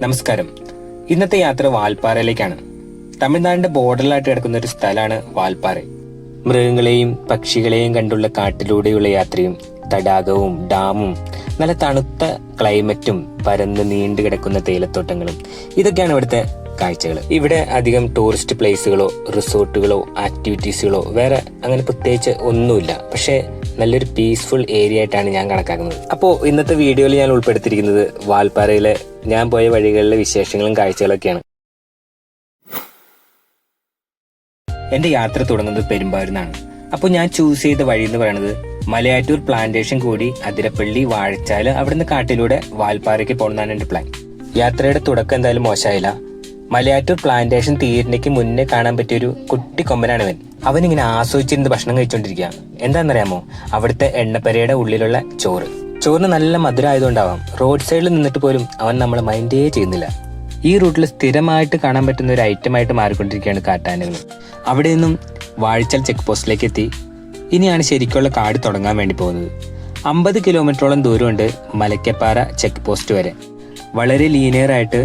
നമസ്കാരം. ഇന്നത്തെ യാത്ര വാൽപ്പാറയിലേക്കാണ്. തമിഴ്നാടിന്റെ ബോർഡറിലായിട്ട് കിടക്കുന്ന ഒരു സ്ഥലമാണ് വാൽപ്പാറ. മൃഗങ്ങളെയും പക്ഷികളെയും കണ്ടുള്ള കാട്ടിലൂടെയുള്ള യാത്രയും തടാകവും ഡാമും നല്ല തണുത്ത ക്ലൈമറ്റും പരന്ന് നീണ്ടു കിടക്കുന്ന തേയിലത്തോട്ടങ്ങളും ഇതൊക്കെയാണ് ഇവിടുത്തെ കാഴ്ചകൾ. ഇവിടെ അധികം ടൂറിസ്റ്റ് പ്ലേസുകളോ റിസോർട്ടുകളോ ആക്ടിവിറ്റീസുകളോ വേറെ അങ്ങനെ പ്രത്യേകിച്ച് ഒന്നുമില്ല. പക്ഷേ നല്ലൊരു പീസ്ഫുൾ ഏരിയ ആയിട്ടാണ് ഞാൻ കണക്കാക്കുന്നത്. അപ്പോൾ ഇന്നത്തെ വീഡിയോയിൽ ഞാൻ ഉൾപ്പെടുത്തിയിരിക്കുന്നത് വാൽപ്പാറയിലെ ഞാൻ പോയ വഴികളിലെ വിശേഷങ്ങളും കാഴ്ചകളൊക്കെയാണ്. എന്റെ യാത്ര തുടങ്ങുന്നത് പെരുമ്പാവൂരിന്നാണ്. അപ്പോൾ ഞാൻ ചൂസ് ചെയ്ത വഴി എന്ന് പറയുന്നത് മലയാറ്റൂർ പ്ലാന്റേഷൻ കൂടി അതിരപ്പള്ളി വാഴച്ചാല് അവിടുന്ന് കാട്ടിലൂടെ വാൽപ്പാറയ്ക്ക് പോകുന്നതാണ് എന്റെ പ്ലാൻ. യാത്രയുടെ തുടക്കം എന്തായാലും മോശമായില്ല. മലയാറ്റൂർ പ്ലാന്റേഷൻ തീരിനേക്ക് മുന്നേ കാണാൻ പറ്റിയൊരു കുട്ടി കൊമ്പനാണ് അവനിങ്ങനെ ആസ്വദിച്ചിരുന്ന് ഭക്ഷണം കഴിച്ചോണ്ടിരിക്കുക. എന്താണെന്നറിയാമോ, അവിടുത്തെ എണ്ണപ്പരയുടെ ഉള്ളിലുള്ള ചോറിന് നല്ല മധുരം ആയതുകൊണ്ടാവാം റോഡ് സൈഡിൽ നിന്നിട്ട് പോലും അവൻ നമ്മളെ മൈൻഡേ ചെയ്യുന്നില്ല. ഈ റൂട്ടിൽ സ്ഥിരമായിട്ട് കാണാൻ പറ്റുന്ന ഒരു ഐറ്റമായിട്ട് മാറിക്കൊണ്ടിരിക്കുകയാണ് കാട്ടാനകൾ. അവിടെ നിന്നും വാഴച്ചാൽ ചെക്ക് പോസ്റ്റിലേക്ക് എത്തി. ഇനിയാണ് ശരിക്കുള്ള കാട് തുടങ്ങാൻ വേണ്ടി പോകുന്നത്. 50 കിലോമീറ്ററോളം ദൂരമുണ്ട് മലക്കപ്പാറ ചെക്ക് പോസ്റ്റ് വരെ. വളരെ ലീനിയർ ആയിട്ട്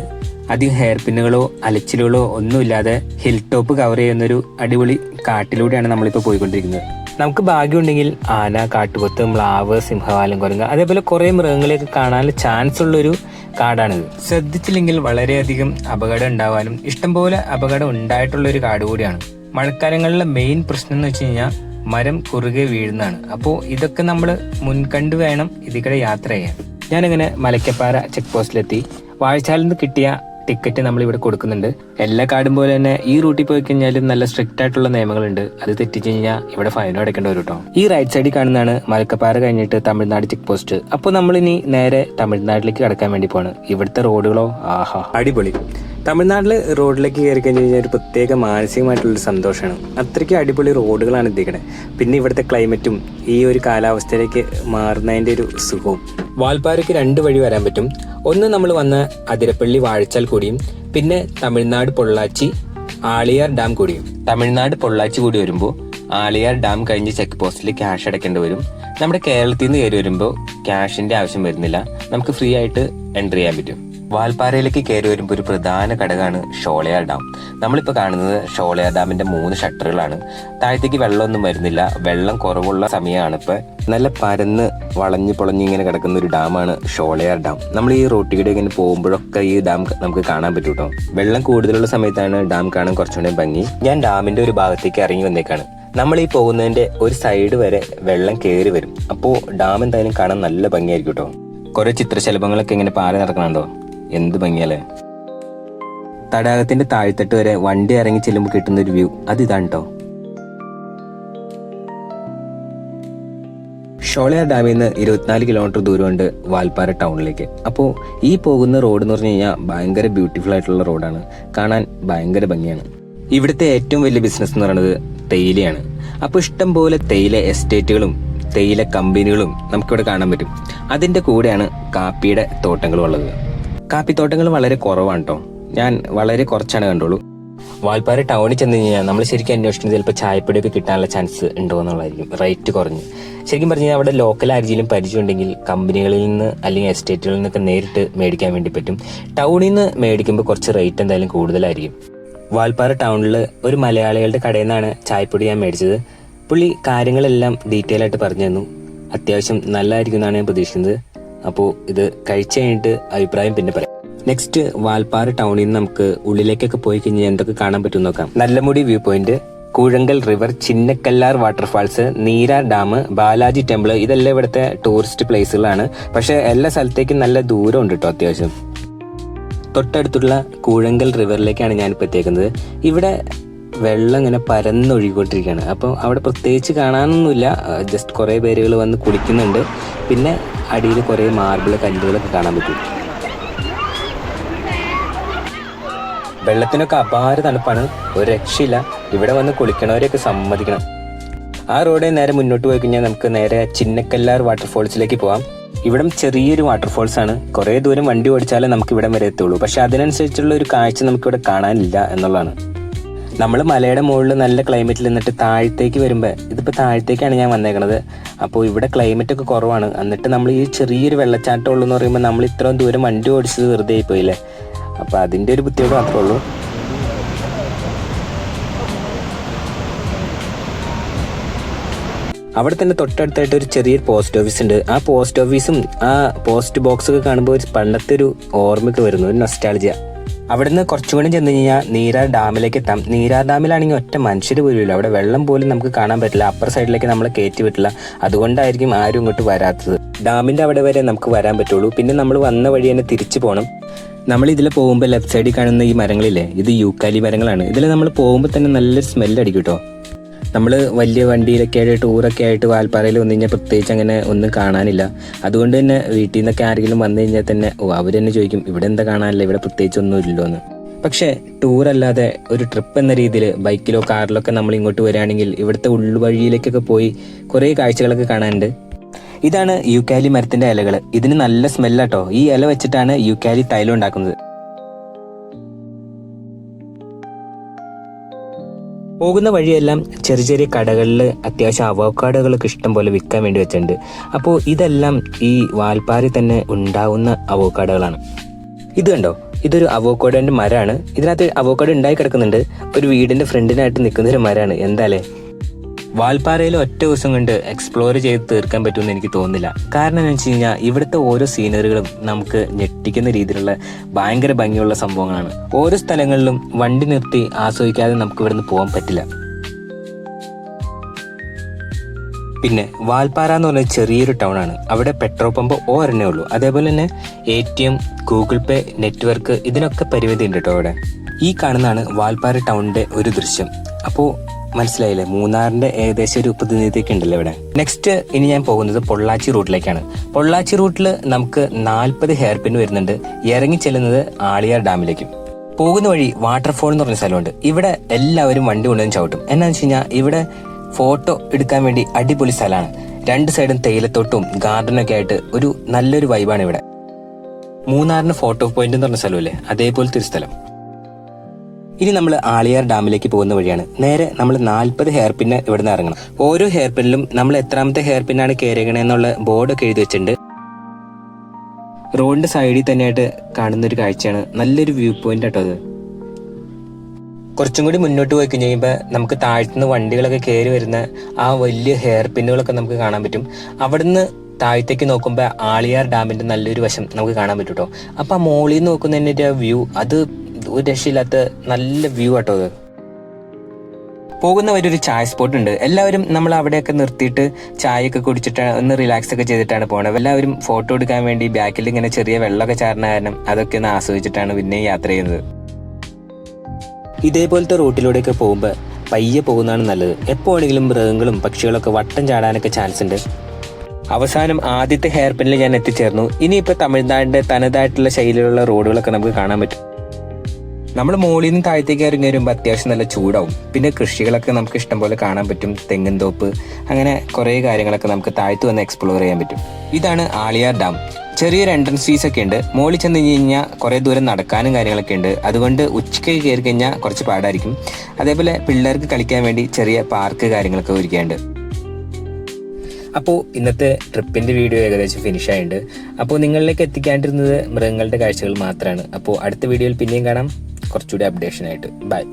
അധികം ഹെയർ പിന്നുകളോ അലച്ചിലുകളോ ഒന്നുമില്ലാതെ ഹിൽ ടോപ്പ് കവർ ചെയ്യുന്നൊരു അടിപൊളി കാട്ടിലൂടെയാണ് നമ്മളിപ്പോൾ പോയിക്കൊണ്ടിരിക്കുന്നത്. നമുക്ക് ഭാഗ്യമുണ്ടെങ്കിൽ ആന, കാട്ടുപോത്ത്, മ്ലാവ്, സിംഹവാലം കുരങ്ങ് അതേപോലെ കുറെ മൃഗങ്ങളെയൊക്കെ കാണാനുള്ള ചാൻസ് ഉള്ളൊരു കാടാണിത്. ശ്രദ്ധിച്ചില്ലെങ്കിൽ വളരെയധികം അപകടം ഉണ്ടാവാനും ഇഷ്ടംപോലെ അപകടം ഉണ്ടായിട്ടുള്ളൊരു കാട് കൂടിയാണ്. മഴക്കാലങ്ങളിലെ മെയിൻ പ്രശ്നം എന്ന് വെച്ച് കഴിഞ്ഞാൽ മരം കുറുകെ വീഴുന്നതാണ്. അപ്പോൾ ഇതൊക്കെ നമ്മൾ മുൻകണ്ട് വേണം ഇതിക്കടെ യാത്ര ചെയ്യാൻ. ഞാനങ്ങനെ മലക്കപ്പാറ ചെക്ക് പോസ്റ്റിലെത്തി. വാഴച്ചാലിൽ നിന്ന് കിട്ടിയ ടിക്കറ്റ് നമ്മൾ ഇവിടെ കൊടുക്കുന്നുണ്ട്. എല്ലാ കാടും പോലെ തന്നെ ഈ റൂട്ടിൽ പോയി കഴിഞ്ഞാലും നല്ല സ്ട്രിക്റ്റ് ആയിട്ടുള്ള നിയമങ്ങളുണ്ട്. അത് തെറ്റിച്ചു കഴിഞ്ഞാൽ ഇവിടെ ഫൈനും അടയ്ക്കേണ്ടി വരും കേട്ടോ. ഈ റൈറ്റ് സൈഡിൽ കാണുന്നതാണ് മലക്കപ്പാറ കഴിഞ്ഞിട്ട് തമിഴ്നാട് ചെക്ക് പോസ്റ്റ്. അപ്പോൾ നമ്മൾ ഇനി നേരെ തമിഴ്നാട്ടിലേക്ക് കടക്കാൻ വേണ്ടി പോവാണ്. ഇവിടുത്തെ റോഡുകളോ ആഹാ അടിപൊളി. തമിഴ്നാട്ടില് റോഡിലേക്ക് കയറി കഴിഞ്ഞ് കഴിഞ്ഞാൽ ഒരു പ്രത്യേക മാനസികമായിട്ടുള്ളൊരു സന്തോഷമാണ്. അത്രയ്ക്ക് അടിപൊളി റോഡുകളാണ് എത്തിക്കണേ. പിന്നെ ഇവിടുത്തെ ക്ലൈമറ്റും ഈ ഒരു കാലാവസ്ഥയിലേക്ക് മാറുന്നതിന്റെ ഒരു സുഖവും. വാൽപ്പാറയ്ക്ക് 2 വഴി വരാൻ പറ്റും. ഒന്ന് നമ്മൾ വന്ന അതിരപ്പള്ളി വാഴച്ചാൽ കൂടിയും പിന്നെ തമിഴ്നാട് പൊള്ളാച്ചി ആളിയാർ ഡാം കൂടിയും. തമിഴ്നാട് പൊള്ളാച്ചി കൂടി വരുമ്പോൾ ആളിയാർ ഡാം കഴിഞ്ഞ് ചെക്ക് പോസ്റ്റിൽ ക്യാഷ് അടയ്ക്കേണ്ടി വരും. നമ്മുടെ കേരളത്തിൽ നിന്ന് കയറി വരുമ്പോൾ ക്യാഷിന്റെ ആവശ്യം വരുന്നില്ല. നമുക്ക് ഫ്രീ ആയിട്ട് എൻട്രി ചെയ്യാൻ പറ്റും. വാൽപ്പാറയിലേക്ക് കയറി വരുമ്പോൾ ഒരു പ്രധാന ഘടകമാണ് ഷോളയാർ ഡാം. നമ്മളിപ്പോൾ കാണുന്നത് ഷോളയാർ ഡാമിന്റെ 3 ഷട്ടറുകളാണ്. താഴത്തേക്ക് വെള്ളമൊന്നും വരുന്നില്ല. വെള്ളം കുറവുള്ള സമയമാണ് ഇപ്പൊ. നല്ല പരന്ന് വളഞ്ഞു പൊളഞ്ഞ് ഇങ്ങനെ കിടക്കുന്ന ഒരു ഡാമാണ് ഷോളയാർ ഡാം. നമ്മൾ ഈ റോട്ടിലൂടെ ഇങ്ങനെ പോകുമ്പോഴൊക്കെ ഈ ഡാം നമുക്ക് കാണാൻ പറ്റും കേട്ടോ. വെള്ളം കൂടുതലുള്ള സമയത്താണ് ഡാം കാണാൻ കുറച്ചുകൂടെ ഭംഗി. ഞാൻ ഡാമിന്റെ ഒരു ഭാഗത്തേക്ക് ഇറങ്ങി വന്നേക്കാണ്. നമ്മൾ ഈ പോകുന്നതിന്റെ ഒരു സൈഡ് വരെ വെള്ളം കയറി വരും. അപ്പോൾ ഡാം എന്തായാലും കാണാൻ നല്ല ഭംഗിയായിരിക്കും കേട്ടോ. കുറെ ചിത്രശലഭങ്ങളൊക്കെ ഇങ്ങനെ പാറി നടക്കണുണ്ടോ, എന്ത് ഭംഗിയല്ലേ. തടാകത്തിന്റെ താഴ്ത്തട്ട് വരെ വണ്ടി ഇറങ്ങി ചെല്ലുമ്പോൾ കിട്ടുന്ന ഒരു വ്യൂ അതിതാണ് കേട്ടോ. ഷോളയാർ ഡാമിൽ നിന്ന് 24 കിലോമീറ്റർ ദൂരമുണ്ട് വാൽപ്പാറ ടൗണിലേക്ക്. അപ്പോൾ ഈ പോകുന്ന റോഡ് എന്ന് പറഞ്ഞു കഴിഞ്ഞാൽ ഭയങ്കര ബ്യൂട്ടിഫുൾ ആയിട്ടുള്ള റോഡാണ്. കാണാൻ ഭയങ്കര ഭംഗിയാണ്. ഇവിടുത്തെ ഏറ്റവും വലിയ ബിസിനസ് എന്ന് പറയുന്നത് തേയിലയാണ്. അപ്പോൾ ഇഷ്ടം പോലെ തേയില എസ്റ്റേറ്റുകളും തേയില കമ്പനികളും നമുക്കിവിടെ കാണാൻ പറ്റും. അതിന്റെ കൂടെയാണ് കാപ്പിയുടെ തോട്ടങ്ങളും ഉള്ളത്. കാപ്പിത്തോട്ടങ്ങൾ വളരെ കുറവാണ് കേട്ടോ. ഞാൻ വളരെ കുറച്ചാണ് കണ്ടുള്ളൂ. വാൽപ്പാറ ടൗണിൽ ചെന്ന് കഴിഞ്ഞാൽ നമ്മൾ ശരിക്കും അന്വേഷിക്കുന്നത് ചിലപ്പോൾ ചായപ്പൊടിയൊക്കെ കിട്ടാനുള്ള ചാൻസ് ഉണ്ടോ എന്നുള്ളതായിരിക്കും. റേറ്റ് കുറഞ്ഞ് ശരിക്കും പറഞ്ഞു കഴിഞ്ഞാൽ അവിടെ ലോക്കൽ ആരെങ്കിലും പരിചയം ഉണ്ടെങ്കിൽ കമ്പനികളിൽ നിന്ന് അല്ലെങ്കിൽ എസ്റ്റേറ്റുകളിൽ നിന്നൊക്കെ നേരിട്ട് മേടിക്കാൻ വേണ്ടി പറ്റും. ടൗണിൽ നിന്ന് മേടിക്കുമ്പോൾ കുറച്ച് റേറ്റ് എന്തായാലും കൂടുതലായിരിക്കും. വാൽപ്പാറ ടൗണിൽ ഒരു മലയാളികളുടെ കടയിൽ നിന്നാണ് ചായപ്പൊടി ഞാൻ മേടിച്ചത്. പുള്ളി കാര്യങ്ങളെല്ലാം ഡീറ്റെയിൽ ആയിട്ട് പറഞ്ഞു തന്നു. അത്യാവശ്യം നല്ലതായിരിക്കും എന്നാണ് ഞാൻ പ്രതീക്ഷിക്കുന്നത്. അപ്പോൾ ഇത് കഴിച്ചു കഴിഞ്ഞിട്ട് അഭിപ്രായം പിന്നെ പറയാം. നെക്സ്റ്റ് വാൽപ്പാറ ടൗണിൽ നിന്ന് നമുക്ക് ഉള്ളിലേക്കൊക്കെ പോയി കഴിഞ്ഞാൽ എന്തൊക്കെ കാണാൻ പറ്റും നോക്കാം. Nallamudi view point, Koozhankal river, Chinnakallar waterfalls, Neerar dam, Balaji temple ഇതെല്ലാം ഇവിടുത്തെ ടൂറിസ്റ്റ് പ്ലേസുകളാണ്. പക്ഷെ എല്ലാ സ്ഥലത്തേക്കും നല്ല ദൂരം ഉണ്ട് കേട്ടോ. അത്യാവശ്യം തൊട്ടടുത്തുള്ള കൂഴങ്കൽ റിവറിലേക്കാണ് ഞാനിപ്പോൾ എത്തിയേക്കുന്നത്. ഇവിടെ വെള്ളം ഇങ്ങനെ പരന്നൊഴുകിക്കൊണ്ടിരിക്കുകയാണ്. അപ്പോൾ അവിടെ പ്രത്യേകിച്ച് കാണാനൊന്നുമില്ല. ജസ്റ്റ് കുറേ പേരുകൾ വന്ന് കുളിക്കുന്നുണ്ട്. പിന്നെ അടിയിൽ കുറേ മാർബിൾ കല്ലുകളൊക്കെ കാണാൻ പറ്റും. വെള്ളത്തിനൊക്കെ അപാര തണുപ്പാണ്. ഒരു രക്ഷയില്ല. ഇവിടെ വന്ന് കുളിക്കണവരെയൊക്കെ സമ്മതിക്കണം. ആ റോഡ് നേരെ മുന്നോട്ട് പോയി കഴിഞ്ഞാൽ നമുക്ക് നേരെ ചിന്നക്കല്ലാർ വാട്ടർഫോൾസിലേക്ക് പോകാം. ഇവിടം ചെറിയൊരു വാട്ടർഫോൾസ് ആണ്. കുറേ ദൂരം വണ്ടി ഓടിച്ചാലേ നമുക്ക് ഇവിടം വരെ എത്തുള്ളൂ. പക്ഷെ അതിനനുസരിച്ചുള്ള ഒരു കാഴ്ച നമുക്കിവിടെ കാണാനില്ല എന്നുള്ളതാണ്. നമ്മൾ മലയുടെ മുകളിൽ നല്ല ക്ലൈമറ്റിൽ നിന്നിട്ട് താഴത്തേക്ക് വരുമ്പോൾ, ഇതിപ്പോൾ താഴത്തേക്കാണ് ഞാൻ വന്നേക്കണത്. അപ്പോൾ ഇവിടെ ക്ലൈമറ്റ് ഒക്കെ കുറവാണ്. എന്നിട്ട് നമ്മൾ ഈ ചെറിയൊരു വെള്ളച്ചാട്ടം ഉള്ളൂ എന്ന് പറയുമ്പോൾ നമ്മൾ ഇത്രയും ദൂരം വണ്ടി ഓടിച്ചത് വെറുതെ ആയിപ്പോയില്ലേ. അപ്പോൾ അതിൻ്റെ ഒരു ബുദ്ധിമുട്ട് മാത്രമേ ഉള്ളൂ. അവിടെ തന്നെ തൊട്ടടുത്തായിട്ട് ഒരു ചെറിയൊരു പോസ്റ്റ് ഓഫീസ് ഉണ്ട്. ആ പോസ്റ്റ് ഓഫീസും ആ പോസ്റ്റ് ബോക്സ് ഒക്കെ കാണുമ്പോൾ ഒരു പണ്ടത്തെ ഒരു ഓർമ്മയ്ക്ക് വരുന്നു, ഒരു നൊസ്റ്റാൾജിയ. അവിടുന്ന് കുറച്ചുകൂടി ചെന്ന് കഴിഞ്ഞാൽ നീരാർ ഡാമിലേക്ക് എത്താം. നീരാർ ഡാമിലാണെങ്കിൽ ഒറ്റ മനുഷ്യർ പോലും ഇല്ല. അവിടെ വെള്ളം പോലും നമുക്ക് കാണാൻ പറ്റില്ല. അപ്പർ സൈഡിലേക്ക് നമ്മളെ കയറ്റി വിട്ടില്ല. അതുകൊണ്ടായിരിക്കും ആരും ഇങ്ങോട്ട് വരാത്തത്. ഡാമിൻ്റെ അവിടെ വരെ നമുക്ക് വരാൻ പറ്റുള്ളൂ. പിന്നെ നമ്മൾ വന്ന വഴി തന്നെ തിരിച്ചു പോകണം. നമ്മൾ ഇതിൽ പോകുമ്പോൾ ലെഫ്റ്റ് സൈഡിൽ കാണുന്ന ഈ മരങ്ങളില്ലേ, ഇത് യൂക്കാലി മരങ്ങളാണ്. ഇതിൽ നമ്മൾ പോകുമ്പോൾ തന്നെ നല്ലൊരു സ്മെല്ലടിക്കും കേട്ടോ. നമ്മൾ വലിയ വണ്ടിയിലൊക്കെ ആയിട്ട് ടൂറൊക്കെ ആയിട്ട് വാൽപ്പാറയിൽ വന്നു കഴിഞ്ഞാൽ പ്രത്യേകിച്ച് അങ്ങനെ ഒന്നും കാണാനില്ല. അതുകൊണ്ട് തന്നെ വീട്ടിൽ നിന്നൊക്കെ ആരെങ്കിലും വന്നു കഴിഞ്ഞാൽ തന്നെ അവർ തന്നെ ചോദിക്കും, ഇവിടെ എന്താ കാണാനില്ല, ഇവിടെ പ്രത്യേകിച്ച് ഒന്നും ഇല്ലല്ലോ എന്ന്. പക്ഷേ ടൂറല്ലാതെ ഒരു ട്രിപ്പ് എന്ന രീതിയിൽ ബൈക്കിലോ കാറിലോ ഒക്കെ നമ്മൾ ഇങ്ങോട്ട് വരികയാണെങ്കിൽ ഇവിടുത്തെ ഉൾവഴിയിലേക്കൊക്കെ പോയി കുറേ കാഴ്ചകളൊക്കെ കാണാനുണ്ട്. ഇതാണ് യൂക്കാലി മരത്തിന്റെ ഇലകൾ. ഇതിന് നല്ല സ്മെല്ലാട്ടോ. ഈ ഇല വെച്ചിട്ടാണ് യൂക്കാലി തൈലം ഉണ്ടാക്കുന്നത്. പോകുന്ന വഴിയെല്ലാം ചെറിയ ചെറിയ കടകളിൽ അത്യാവശ്യം അവോക്കാഡോകളൊക്കെ ഇഷ്ടം പോലെ വിൽക്കാൻ വേണ്ടി വെച്ചിട്ടുണ്ട്. അപ്പോൾ ഇതെല്ലാം ഈ വാൽപ്പാറയിൽ തന്നെ ഉണ്ടാവുന്ന അവോക്കാഡോകളാണ്. ഇത് കണ്ടോ, ഇതൊരു അവോക്കാഡോന്റെ മരമാണ്. ഇതിനകത്ത് അവോക്കാഡോ ഉണ്ടായി കിടക്കുന്നുണ്ട്. ഒരു വീടിന്റെ ഫ്രണ്ടിനായിട്ട് നിൽക്കുന്ന ഒരു മരമാണ്. എന്താല്ലേ, വാൽപ്പാറയിൽ ഒറ്റ ദിവസം കൊണ്ട് എക്സ്പ്ലോർ ചെയ്ത് തീർക്കാൻ പറ്റുമെന്ന് എനിക്ക് തോന്നുന്നില്ല. കാരണം എന്ന് വെച്ച് കഴിഞ്ഞാൽ ഇവിടുത്തെ ഓരോ സീനറികളും നമുക്ക് ഞെട്ടിക്കുന്ന രീതിയിലുള്ള ഭയങ്കര ഭംഗിയുള്ള സംഭവങ്ങളാണ്. ഓരോ സ്ഥലങ്ങളിലും വണ്ടി നിർത്തി ആസ്വദിക്കാതെ നമുക്ക് ഇവിടുന്ന് പോകാൻ പറ്റില്ല. പിന്നെ വാൽപ്പാറ എന്ന് പറഞ്ഞ ചെറിയൊരു ടൗൺ ആണ്. അവിടെ പെട്രോൾ പമ്പ് ഒരെണ്ണേ ഉള്ളൂ. അതേപോലെ തന്നെ ATM, ഗൂഗിൾ പേ, നെറ്റ്വർക്ക് ഇതിനൊക്കെ പരിമിതി ഉണ്ട് കേട്ടോ അവിടെ. ഈ കാണുന്നതാണ് വാൽപ്പാറ ടൗണിന്റെ ഒരു ദൃശ്യം. അപ്പോൾ മനസ്സിലായില്ലേ, മൂന്നാറിന്റെ ഏകദേശം ഒരു പ്രതിനിധിയൊക്കെ ഉണ്ടല്ലോ ഇവിടെ. നെക്സ്റ്റ് ഇനി ഞാൻ പോകുന്നത് പൊള്ളാച്ചി റൂട്ടിലേക്കാണ്. പൊള്ളാച്ചി റൂട്ടിൽ നമുക്ക് 40 ഹെയർ പിൻ വരുന്നുണ്ട്. ഇറങ്ങി ചെല്ലുന്നത് ആളിയാർ ഡാമിലേക്കും. പോകുന്ന വഴി വാട്ടർഫോൾ എന്ന് പറഞ്ഞ സ്ഥലമുണ്ട്. ഇവിടെ എല്ലാവരും വണ്ടി കൊണ്ടുവന്ന് ചവിട്ടും. എന്നാന്ന് വെച്ച് കഴിഞ്ഞാൽ ഇവിടെ ഫോട്ടോ എടുക്കാൻ വേണ്ടി അടിപൊളി സ്ഥലമാണ്. രണ്ട് സൈഡും തേയിലത്തോട്ടും ഗാർഡനൊക്കെ ആയിട്ട് ഒരു നല്ലൊരു വൈബാണ് ഇവിടെ. മൂന്നാറിന് ഫോട്ടോ പോയിന്റ് എന്ന് പറഞ്ഞ സ്ഥലമല്ലേ, അതേപോലത്തെ ഒരു സ്ഥലം. ഇനി നമ്മൾ ആളിയാർ ഡാമിലേക്ക് പോകുന്ന വഴിയാണ്. നേരെ നമ്മൾ 40 ഹെയർ പിന്ന് ഇവിടുന്ന് ഇറങ്ങണം. ഓരോ ഹെയർ പിന്നിലും നമ്മൾ എത്രാമത്തെ ഹെയർ പിന്നാണ് കയറിയണെന്നുള്ള ബോർഡൊക്കെ എഴുതി വെച്ചിട്ടുണ്ട്. റോഡിന്റെ സൈഡിൽ തന്നെയായിട്ട് കാണുന്ന ഒരു കാഴ്ചയാണ്. നല്ലൊരു വ്യൂ പോയിന്റ് ആട്ടോ അത്. കുറച്ചും കൂടി മുന്നോട്ട് പോയി കഴിയുമ്പോൾ നമുക്ക് താഴ്ത്തുനിന്ന് വണ്ടികളൊക്കെ കയറി വരുന്ന ആ വലിയ ഹെയർ പിന്നുകളൊക്കെ നമുക്ക് കാണാൻ പറ്റും. അവിടുന്ന് താഴത്തേക്ക് നോക്കുമ്പോൾ ആളിയാർ ഡാമിന്റെ നല്ലൊരു വശം നമുക്ക് കാണാൻ പറ്റും കേട്ടോ. അപ്പൊ ആ മോളിൽ നിന്ന് നോക്കുന്നതിന്റെ വ്യൂ അത് ഒരു രക്ഷയില്ലാത്ത നല്ല വ്യൂ ആട്ടോ അത്. പോകുന്ന വരെ ഒരു ചായ സ്പോട്ട് ഉണ്ട്. എല്ലാവരും നമ്മൾ അവിടെയൊക്കെ നിർത്തിയിട്ട് ചായയൊക്കെ കുടിച്ചിട്ട് ഒന്ന് റിലാക്സ് ഒക്കെ ചെയ്തിട്ടാണ് പോണത്. എല്ലാവരും ഫോട്ടോ എടുക്കാൻ വേണ്ടി ബാക്കിൽ ഇങ്ങനെ ചെറിയ വെള്ളമൊക്കെ ചാരുന്ന കാരണം അതൊക്കെ ഒന്ന് ആസ്വദിച്ചിട്ടാണ് പിന്നെ യാത്ര ചെയ്യുന്നത്. ഇതേപോലത്തെ റൂട്ടിലൂടെയൊക്കെ പോകുമ്പോൾ പയ്യെ പോകുന്നതാണ് നല്ലത്. എപ്പോഴെങ്കിലും മൃഗങ്ങളും പക്ഷികളൊക്കെ വട്ടം ചാടാനൊക്കെ ചാൻസ് ഉണ്ട്. അവസാനം ആദ്യത്തെ ഹെയർ പിന്നിൽ ഞാൻ എത്തിച്ചേർന്നു. ഇനിയിപ്പോൾ തമിഴ്നാടിന്റെ തനതായിട്ടുള്ള ശൈലിയിലുള്ള റോഡുകളൊക്കെ നമുക്ക് കാണാൻ പറ്റും. നമ്മൾ മുകളിൽ നിന്ന് താഴത്തേക്ക് ഇറങ്ങി വരുമ്പോൾ അത്യാവശ്യം നല്ല ചൂടാവും. പിന്നെ കൃഷികളൊക്കെ നമുക്ക് ഇഷ്ടം പോലെ കാണാൻ പറ്റും. തെങ്ങിൻ തോപ്പ്, അങ്ങനെ കുറേ കാര്യങ്ങളൊക്കെ നമുക്ക് താഴത്ത് വന്ന് എക്സ്പ്ലോർ ചെയ്യാൻ പറ്റും. ഇതാണ് ആളിയാർ ഡാം. ചെറിയൊരു എൻട്രൻസ് ഫീസ് ഒക്കെ ഉണ്ട്. മുകളിൽ ചെന്ന് കഴിഞ്ഞാൽ കുറേ ദൂരം നടക്കാനും കാര്യങ്ങളൊക്കെ ഉണ്ട്. അതുകൊണ്ട് ഉച്ചയ്ക്ക് കയറി കഴിഞ്ഞാൽ കുറച്ച് പാടായിരിക്കും. അതേപോലെ പിള്ളേർക്ക് കളിക്കാൻ വേണ്ടി ചെറിയ പാർക്ക് കാര്യങ്ങളൊക്കെ ഒരുക്കിയുണ്ട്. അപ്പോൾ ഇന്നത്തെ ട്രിപ്പിന്റെ വീഡിയോ ഏകദേശം ഫിനിഷ് ആയിട്ടുണ്ട്. അപ്പോൾ നിങ്ങളിലേക്ക് എത്തിക്കാണ്ടിരുന്നത് മൃഗങ്ങളുടെ കാഴ്ചകൾ മാത്രമാണ്. അപ്പോൾ അടുത്ത വീഡിയോയിൽ പിന്നെയും കാണാം, കുറച്ചുകൂടി അപ്ഡേഷൻ ആയിട്ട്. ബൈ.